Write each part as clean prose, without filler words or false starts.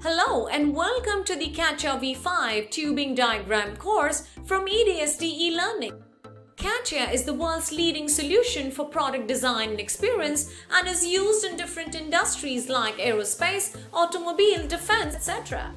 Hello and welcome to the CATIA V5 tubing diagram course from EDST e-learning. CATIA is the world's leading solution for product design and experience and is used in different industries like aerospace, automobile, defense, etc.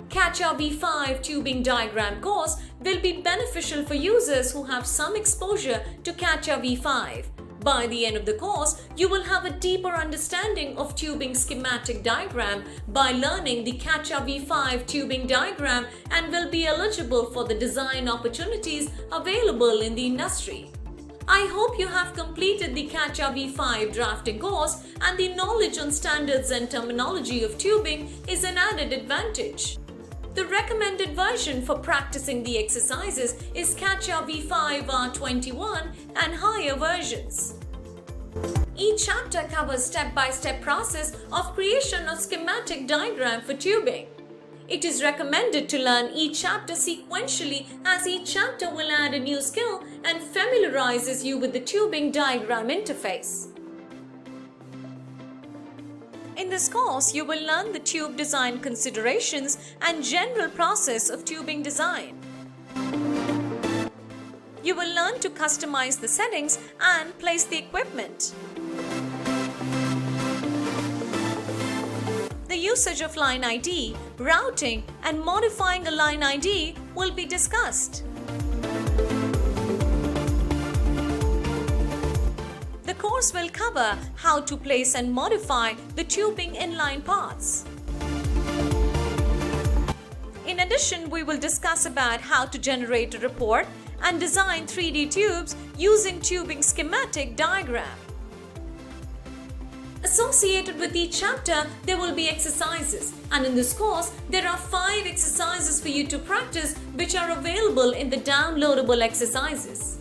CATIA V5 tubing diagram course will be beneficial for users who have some exposure to CATIA V5. By the end of the course, you will have a deeper understanding of tubing schematic diagram by learning the CATIA V5 tubing diagram and will be eligible for the design opportunities available in the industry. I hope you have completed the CATIA V5 drafting course and the knowledge on standards and terminology of tubing is an added advantage. The recommended version for practicing the exercises is CATIA V5 R21 and higher versions. Each chapter covers step-by-step process of creation of schematic diagram for tubing. It is recommended to learn each chapter sequentially as each chapter will add a new skill and familiarizes you with the tubing diagram interface. In this course, you will learn the tube design considerations and general process of tubing design. You will learn to customize the settings and place the equipment. The usage of line ID, routing, and modifying a line ID will be discussed. The course will cover how to place and modify the tubing inline parts. In addition, we will discuss about how to generate a report and design 3D tubes using tubing schematic diagram. Associated with each chapter, there will be exercises, and in this course, there are 5 exercises for you to practice which are available in the downloadable exercises.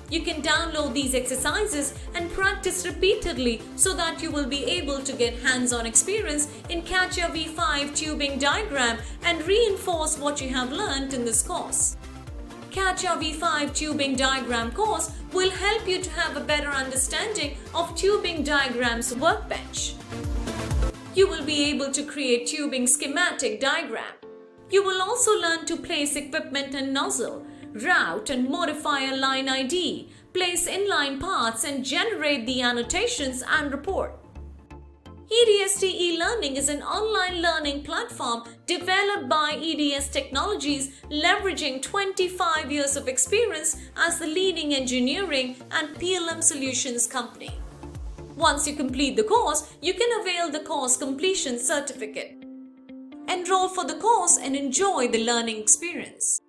You can download these exercises and practice repeatedly so that you will be able to get hands-on experience in CATIA V5 tubing diagram and reinforce what you have learned in this course. CATIA V5 tubing diagram course will help you to have a better understanding of tubing diagrams workbench. You will be able to create tubing schematic diagram. You will also learn to place equipment and nozzle, route and modify a line ID, place inline parts and generate the annotations and report. EDST e-learning is an online learning platform developed by EDS Technologies leveraging 25 years of experience as the leading engineering and PLM solutions company. Once you complete the course, you can avail the course completion certificate. Enroll for the course and enjoy the learning experience.